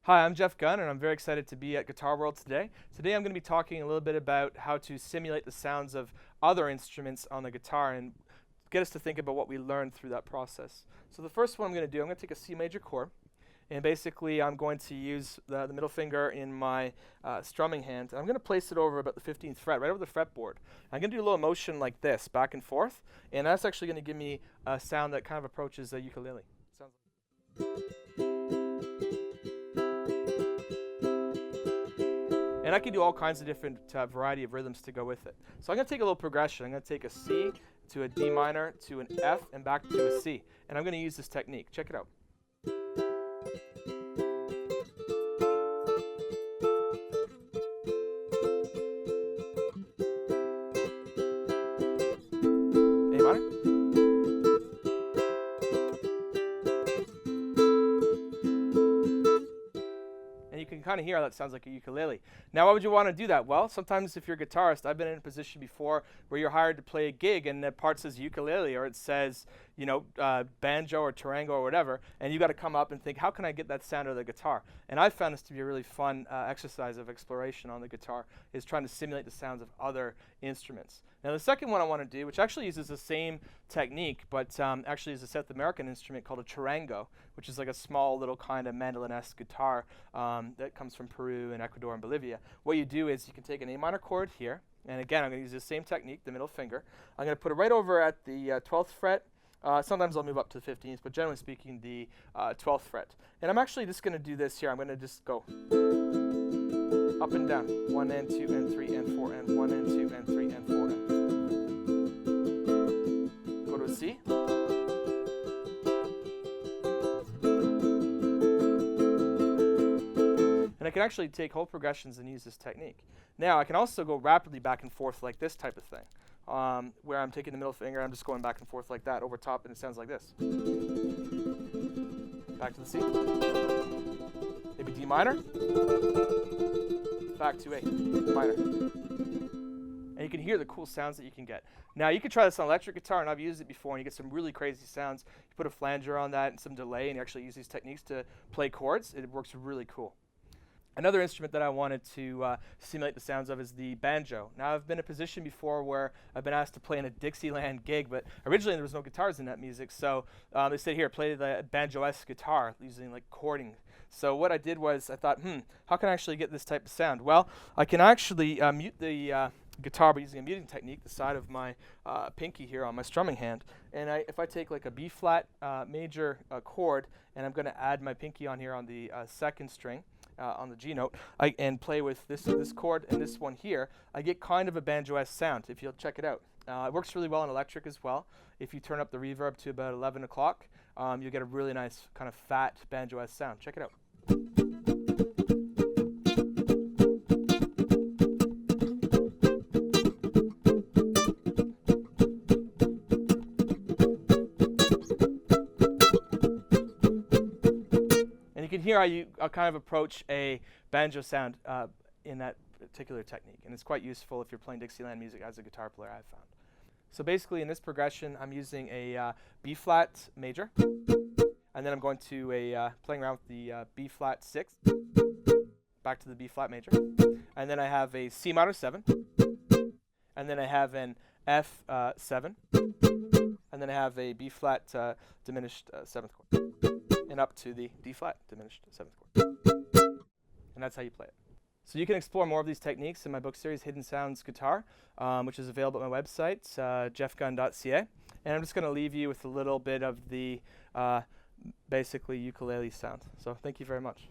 Hi, I'm Jeff Gunn, and I'm very excited to be at Guitar World today. Today I'm going to be talking a little bit about how to simulate the sounds of other instruments on the guitar and get us to think about what we learned through that process. So the first one I'm going to do, I'm going to take a C major chord, and basically I'm going to use the middle finger in my strumming hand. And I'm going to place it over about the 15th fret, right over the fretboard. I'm going to do a little motion like this, back and forth, and that's actually going to give me a sound that kind of approaches a ukulele. Sounds and I can do all kinds of different variety of rhythms to go with it. So I'm going to take a little progression. I'm going to take a C to a D minor to an F and back to a C. And I'm going to use this technique. Check it out. A minor. You can kind of hear how that sounds like a ukulele. Now, why would you want to do that? Well, sometimes if you're a guitarist, I've been in a position before where you're hired to play a gig and the part says ukulele or it says, you know, banjo or charango or whatever, and you got to come up and think, how can I get that sound out of the guitar? And I found this to be a really fun exercise of exploration on the guitar, is trying to simulate the sounds of other instruments. Now, the second one I want to do, which actually uses the same technique, but actually is a South American instrument called a charango, which is like a small little kind of mandolin-esque guitar that comes from Peru and Ecuador and Bolivia. What you do is you can take an A minor chord here, and again, I'm going to use the same technique, the middle finger. I'm going to put it right over at the 12th fret. Sometimes I'll move up to the 15th, but generally speaking, the 12th fret. And I'm actually just going to do this here. I'm going to just go up and down, 1 and 2 and 3 and 4 and 1 and 2 and 3 and 4 and go to a C. And I can actually take whole progressions and use this technique. Now I can also go rapidly back and forth like this type of thing, where I'm taking the middle finger, I'm just going back and forth like that over top, and it sounds like this. Back to the C. Maybe D minor. Back to A minor. And you can hear the cool sounds that you can get. Now you can try this on electric guitar, and I've used it before, and you get some really crazy sounds. You put a flanger on that and some delay, and you actually use these techniques to play chords. It works really cool. Another instrument that I wanted to simulate the sounds of is the banjo. Now, I've been in a position before where I've been asked to play in a Dixieland gig, but originally there was no guitars in that music, so they said, here, play the banjo-esque guitar using like chording. So what I did was I thought, how can I actually get this type of sound? Well, I can actually mute the guitar by using a muting technique, the side of my pinky here on my strumming hand. And if I take like a B flat major chord, and I'm going to add my pinky on here on the second string, on the G note, and play with this chord and this one here, I get kind of a banjo-esque sound, if you'll check it out. It works really well on electric as well. If you turn up the reverb to about 11 o'clock, you'll get a really nice kind of fat banjo-esque sound. Check it out. You can hear how you kind of approach a banjo sound in that particular technique, and it's quite useful if you're playing Dixieland music as a guitar player, I've found. So basically in this progression, I'm using a B flat major, and then I'm going to playing around with the B flat 6, back to the B flat major, and then I have a C minor 7, and then I have an F 7, and then I have a B flat diminished 7th chord. And up to the D flat diminished 7th chord. And that's how you play it. So you can explore more of these techniques in my book series, Hidden Sounds Guitar, which is available at my website, jeffgunn.ca. And I'm just going to leave you with a little bit of the basically ukulele sound. So thank you very much.